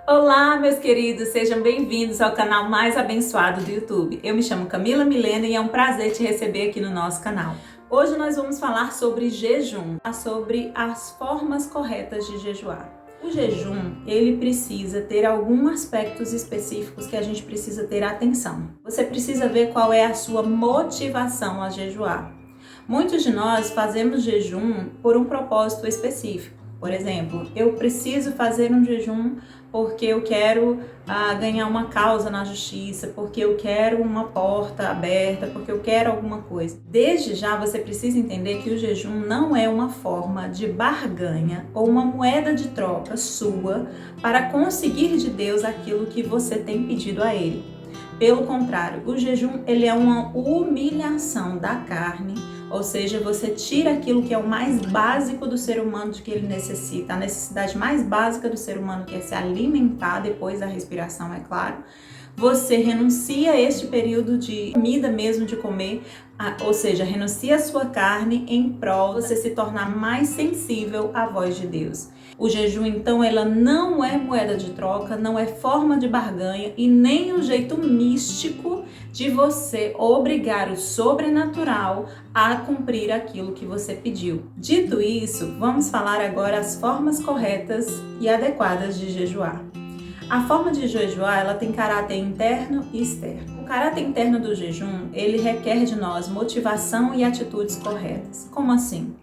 Olá, meus queridos, sejam bem-vindos ao canal mais abençoado do YouTube. Eu me chamo Camila Milena e é um prazer te receber aqui no nosso canal. Hoje nós vamos falar sobre jejum, sobre as formas corretas de jejuar. O jejum, ele precisa ter alguns aspectos específicos que a gente precisa ter atenção. Você precisa ver qual é a sua motivação a jejuar. Muitos de nós fazemos jejum por um propósito específico. Por exemplo, eu preciso fazer um jejum porque eu quero ganhar uma causa na justiça, porque eu quero uma porta aberta, porque eu quero alguma coisa. Desde já você precisa entender que o jejum não é uma forma de barganha ou uma moeda de troca sua para conseguir de Deus aquilo que você tem pedido a Ele. Pelo contrário, o jejum ele é uma humilhação da carne, ou seja, você tira aquilo que é o mais básico do ser humano de que ele necessita, a necessidade mais básica do ser humano, que é se alimentar depois da respiração, é claro. Você renuncia a este período de comida mesmo, de comer, ou seja, renuncia a sua carne em prol de você se tornar mais sensível à voz de Deus. O jejum, então, ela não é moeda de troca, não é forma de barganha e nem um jeito místico de você obrigar o sobrenatural a cumprir aquilo que você pediu. Dito isso, vamos falar agora as formas corretas e adequadas de jejuar. A forma de jejuar, ela tem caráter interno e externo. O caráter interno do jejum, ele requer de nós motivação e atitudes corretas. Como assim?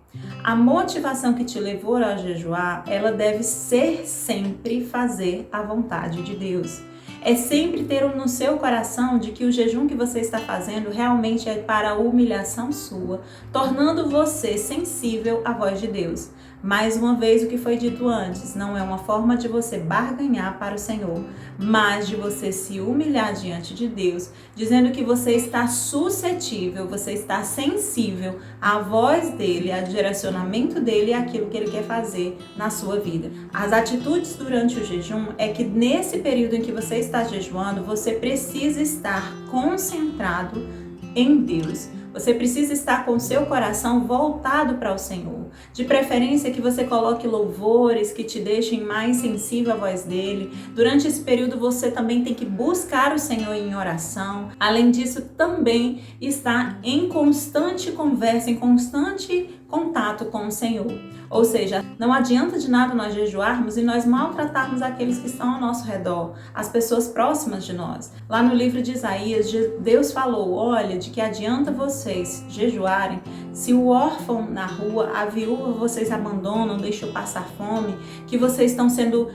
A motivação que te levou a jejuar, ela deve ser sempre fazer a vontade de Deus. É sempre ter no seu coração de que o jejum que você está fazendo realmente é para a humilhação sua, tornando você sensível à voz de Deus. Mais uma vez, o que foi dito antes, não é uma forma de você barganhar para o Senhor, mas de você se humilhar diante de Deus, dizendo que você está suscetível, você está sensível à voz dele, ao direcionamento dele e àquilo que ele quer fazer na sua vida. As atitudes durante o jejum é que nesse período em que você está jejuando, você precisa estar concentrado em Deus. Você precisa estar com o seu coração voltado para o Senhor. De preferência que você coloque louvores que te deixem mais sensível à voz dele. Durante esse período você também tem que buscar o Senhor em oração. Além disso, também estar em constante conversa, em constante contato com o Senhor. Ou seja, não adianta de nada nós jejuarmos e nós maltratarmos aqueles que estão ao nosso redor, as pessoas próximas de nós. Lá no livro de Isaías, Deus falou, olha, de que adianta vocês jejuarem se o órfão na rua, a viúva vocês abandonam, deixam passar fome, que vocês estão sendo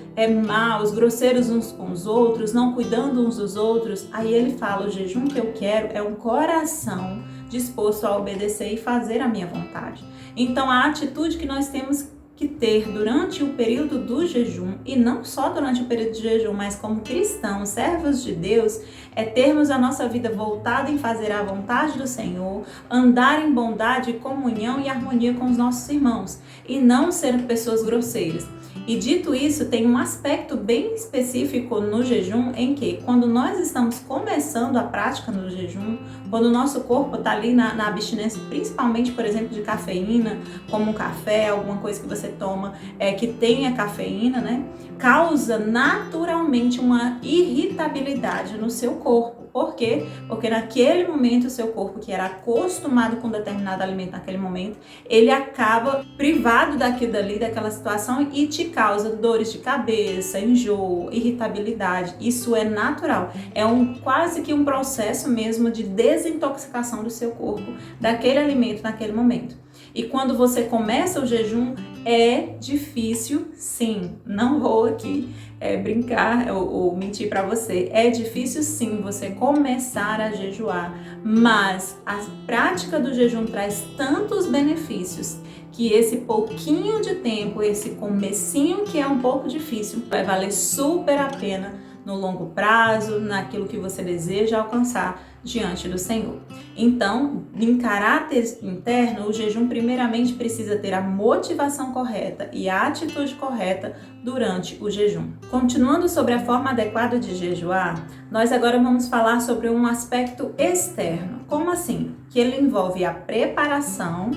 maus, grosseiros uns com os outros, não cuidando uns dos outros. Aí ele fala, o jejum que eu quero é um coração disposto a obedecer e fazer a minha vontade. Então a atitude que nós temos que ter durante o período do jejum, e não só durante o período de jejum, mas como cristãos, servos de Deus, é termos a nossa vida voltada em fazer a vontade do Senhor, andar em bondade, comunhão e harmonia com os nossos irmãos, e não ser pessoas grosseiras. E dito isso, tem um aspecto bem específico no jejum em que, quando nós estamos começando a prática no jejum, quando o nosso corpo está ali na abstinência, principalmente, por exemplo, de cafeína, como um café, alguma coisa que você toma que tenha cafeína, né? Causa naturalmente uma irritabilidade no seu corpo. Por quê? Porque naquele momento o seu corpo, que era acostumado com determinado alimento naquele momento, ele acaba privado daquilo dali, daquela situação e te causa dores de cabeça, enjoo, irritabilidade. Isso é natural. É quase que um processo mesmo de desintoxicação do seu corpo daquele alimento naquele momento. E quando você começa o jejum, é difícil, sim, não vou aqui brincar ou mentir para você, é difícil sim você começar a jejuar, mas a prática do jejum traz tantos benefícios que esse pouquinho de tempo, esse comecinho que é um pouco difícil, vai valer super a pena no longo prazo, naquilo que você deseja alcançar diante do Senhor. Então, em caráter interno, o jejum primeiramente precisa ter a motivação correta e a atitude correta durante o jejum. Continuando sobre a forma adequada de jejuar, nós agora vamos falar sobre um aspecto externo. Como assim? Que ele envolve a preparação,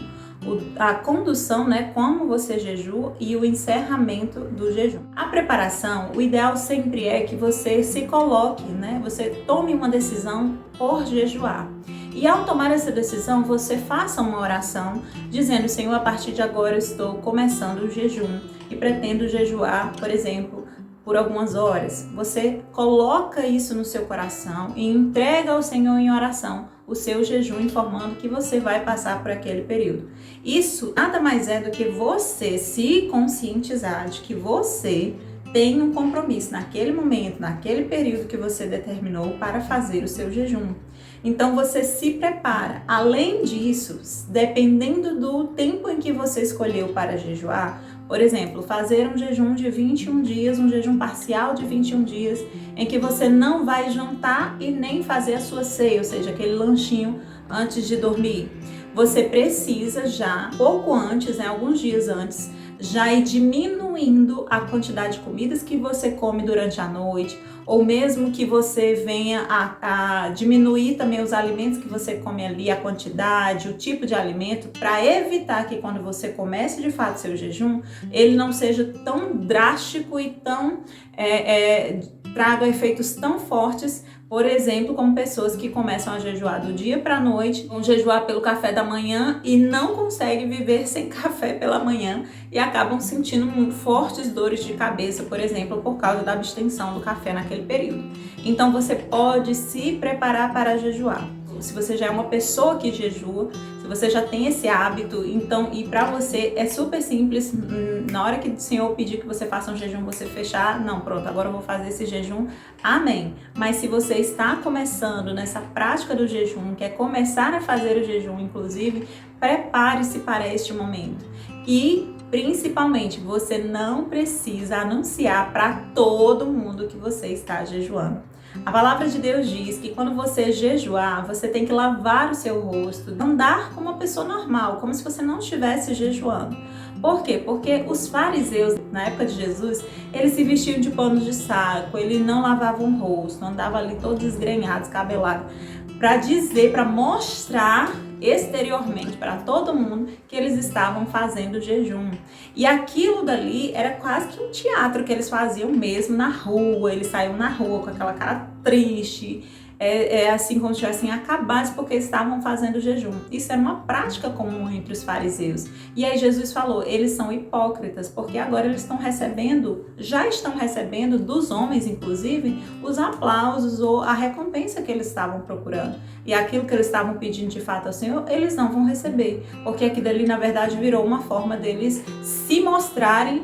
a condução, né, como você jejua e o encerramento do jejum. A preparação, o ideal sempre é que você se coloque, né, você tome uma decisão por jejuar. E ao tomar essa decisão, você faça uma oração dizendo: Senhor, a partir de agora eu estou começando o jejum e pretendo jejuar, por exemplo, por algumas horas. Você coloca isso no seu coração e entrega ao Senhor em oração o seu jejum, informando que você vai passar por aquele período. Isso nada mais é do que você se conscientizar de que você tem um compromisso naquele momento, naquele período que você determinou para fazer o seu jejum. Então você se prepara. Além disso, dependendo do tempo em que você escolheu para jejuar, por exemplo, fazer um jejum de 21 dias, um jejum parcial de 21 dias, em que você não vai jantar e nem fazer a sua ceia, ou seja, aquele lanchinho antes de dormir. Você precisa já, pouco antes, né, alguns dias antes, já ir diminuindo a quantidade de comidas que você come durante a noite, ou mesmo que você venha a diminuir também os alimentos que você come ali, a quantidade, o tipo de alimento, para evitar que quando você comece de fato seu jejum, ele não seja tão drástico e tão traga efeitos tão fortes, por exemplo, como pessoas que começam a jejuar do dia para a noite, vão jejuar pelo café da manhã e não conseguem viver sem café pela manhã e acabam sentindo fortes dores de cabeça, por exemplo, por causa da abstenção do café naquele período. Então você pode se preparar para jejuar. Se você já é uma pessoa que jejua, se você já tem esse hábito, então, e para você é super simples, na hora que o Senhor pedir que você faça um jejum, você fechar, não, pronto, agora eu vou fazer esse jejum, amém. Mas se você está começando nessa prática do jejum, quer começar a fazer o jejum, inclusive, prepare-se para este momento. E, principalmente, você não precisa anunciar para todo mundo que você está jejuando. A palavra de Deus diz que quando você jejuar, você tem que lavar o seu rosto, andar como uma pessoa normal, como se você não estivesse jejuando. Por quê? Porque os fariseus, na época de Jesus, eles se vestiam de panos de saco, eles não lavavam o rosto, andavam ali todos desgrenhados, cabelados, para mostrar exteriormente para todo mundo que eles estavam fazendo jejum. E aquilo dali era quase que um teatro que eles faziam mesmo na rua. Eles saíam na rua com aquela cara triste, assim como se tivessem acabados porque estavam fazendo jejum. Isso era uma prática comum entre os fariseus. E aí Jesus falou, eles são hipócritas, porque agora eles já estão recebendo dos homens, inclusive, os aplausos ou a recompensa que eles estavam procurando. E aquilo que eles estavam pedindo de fato ao Senhor, eles não vão receber, porque aquilo dali, na verdade, virou uma forma deles se mostrarem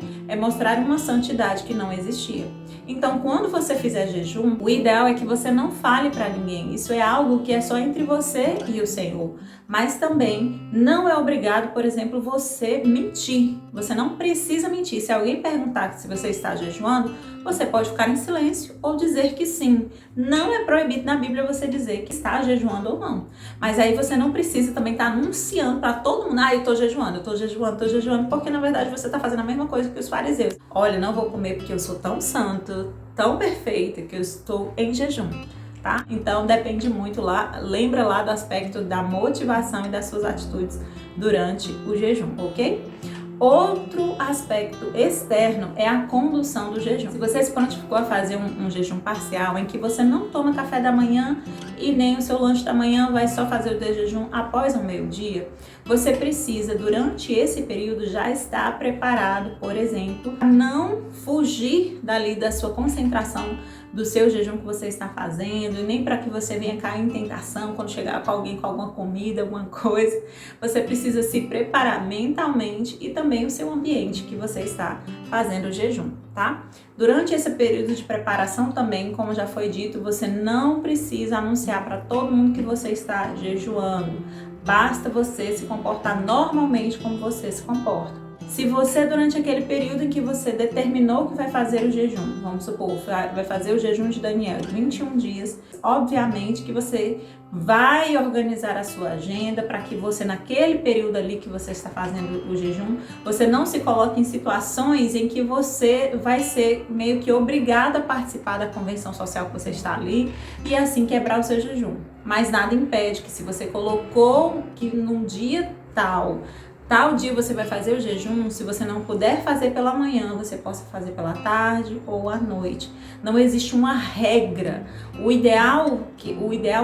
uma santidade que não existia. Então, quando você fizer jejum, o ideal é que você não fale para ninguém. Isso é algo que é só entre você e o Senhor. Mas também não é obrigado, por exemplo, você mentir. Você não precisa mentir. Se alguém perguntar se você está jejuando, você pode ficar em silêncio ou dizer que sim. Não é proibido na Bíblia você dizer que está jejuando ou não. Mas aí você não precisa também estar anunciando para todo mundo, eu estou jejuando, porque na verdade você está fazendo a mesma coisa que os fariseus. Olha, não vou comer porque eu sou tão santo, tão perfeita, que eu estou em jejum. Tá? Então depende muito lembra lá do aspecto da motivação e das suas atitudes durante o jejum, ok? Outro aspecto externo é a condução do jejum. Se você se prontificou a fazer um jejum parcial em que você não toma café da manhã e nem o seu lanche da manhã, vai só fazer o teu jejum após o meio-dia, você precisa, durante esse período, já estar preparado, por exemplo, a não fugir dali da sua concentração do seu jejum que você está fazendo, e nem para que você venha cair em tentação quando chegar com alguém com alguma comida, alguma coisa. Você precisa se preparar mentalmente e também o seu ambiente que você está fazendo o jejum, tá? Durante esse período de preparação também, como já foi dito, você não precisa anunciar para todo mundo que você está jejuando. Basta você se comportar normalmente como você se comporta. Se você, durante aquele período em que você determinou que vai fazer o jejum, vamos supor, vai fazer o jejum de Daniel, 21 dias, obviamente que você vai organizar a sua agenda para que você, naquele período ali que você está fazendo o jejum, você não se coloque em situações em que você vai ser meio que obrigado a participar da convenção social que você está ali e assim quebrar o seu jejum. Mas nada impede que, se você colocou que num dia tal tal dia você vai fazer o jejum, se você não puder fazer pela manhã, você possa fazer pela tarde ou à noite. Não existe uma regra. O ideal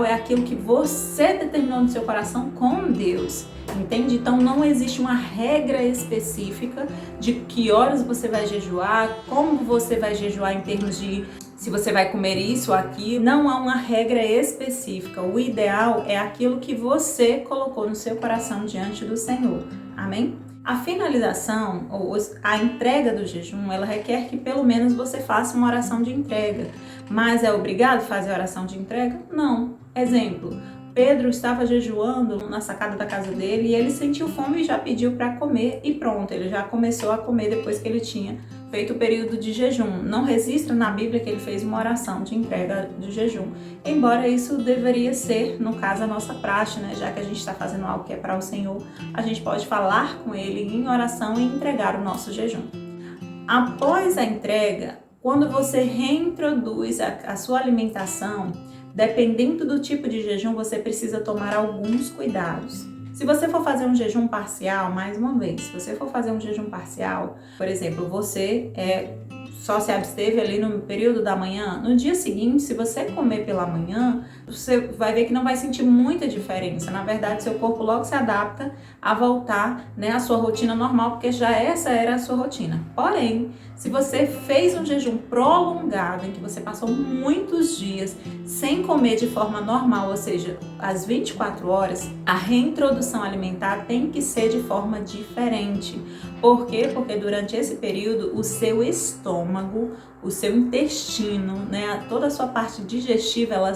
é aquilo que você determinou no seu coração com Deus. Entende? Então não existe uma regra específica de que horas você vai jejuar, como você vai jejuar em termos de se você vai comer isso ou aquilo. Não há uma regra específica. O ideal é aquilo que você colocou no seu coração diante do Senhor. Amém? A finalização ou a entrega do jejum, ela requer que pelo menos você faça uma oração de entrega. Mas é obrigado a fazer a oração de entrega? Não. Exemplo, Pedro estava jejuando na sacada da casa dele e ele sentiu fome e já pediu para comer e pronto, ele já começou a comer depois que ele tinha feito o período de jejum. Não registra na Bíblia que ele fez uma oração de entrega de jejum, embora isso deveria ser, no caso, a nossa praxe, né? Já que a gente está fazendo algo que é para o Senhor, a gente pode falar com Ele em oração e entregar o nosso jejum. Após a entrega, quando você reintroduz a sua alimentação, dependendo do tipo de jejum, você precisa tomar alguns cuidados. Se você for fazer um jejum parcial, mais uma vez, se você for fazer um jejum parcial, por exemplo, você só se absteve ali no período da manhã, no dia seguinte, se você comer pela manhã, você vai ver que não vai sentir muita diferença. Na verdade, seu corpo logo se adapta a voltar, né, à sua rotina normal, porque já essa era a sua rotina. Porém, se você fez um jejum prolongado, em que você passou muitos dias sem comer de forma normal, ou seja, às 24 horas, a reintrodução alimentar tem que ser de forma diferente. Por quê? Porque durante esse período, o seu estômago, o seu intestino, né, toda a sua parte digestiva, ela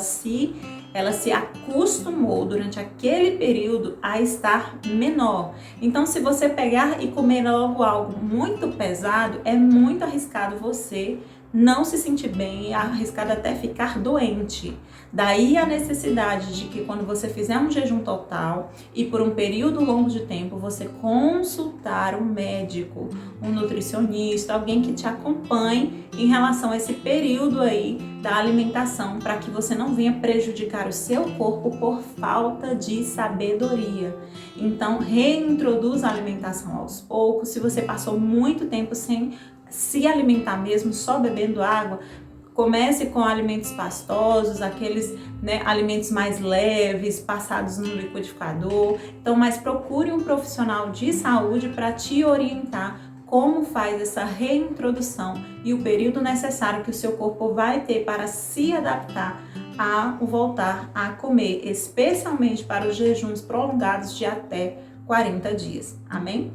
se acostumou durante aquele período a estar menor. Então, se você pegar e comer logo algo muito pesado, é muito arriscado você não se sentir bem, é arriscado até ficar doente. Daí a necessidade de que quando você fizer um jejum total e por um período longo de tempo, você consultar um médico, um nutricionista, alguém que te acompanhe em relação a esse período aí da alimentação, para que você não venha prejudicar o seu corpo por falta de sabedoria. Então, reintroduza a alimentação aos poucos. Se você passou muito tempo sem se alimentar mesmo, só bebendo água, comece com alimentos pastosos, aqueles, né, alimentos mais leves, passados no liquidificador. Então, mas procure um profissional de saúde para te orientar como faz essa reintrodução e o período necessário que o seu corpo vai ter para se adaptar a voltar a comer, especialmente para os jejuns prolongados de até 40 dias. Amém?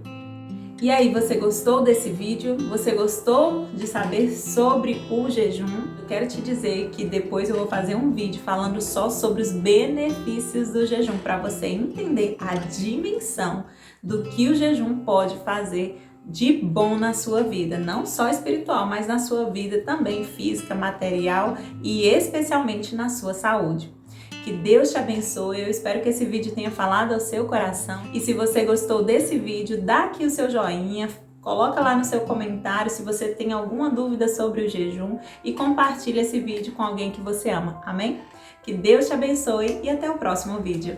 E aí, você gostou desse vídeo? Você gostou de saber sobre o jejum? Eu quero te dizer que depois eu vou fazer um vídeo falando só sobre os benefícios do jejum, para você entender a dimensão do que o jejum pode fazer de bom na sua vida, não só espiritual, mas na sua vida também física, material e especialmente na sua saúde. Que Deus te abençoe, eu espero que esse vídeo tenha falado ao seu coração. E se você gostou desse vídeo, dá aqui o seu joinha, coloca lá no seu comentário se você tem alguma dúvida sobre o jejum e compartilha esse vídeo com alguém que você ama, amém? Que Deus te abençoe e até o próximo vídeo.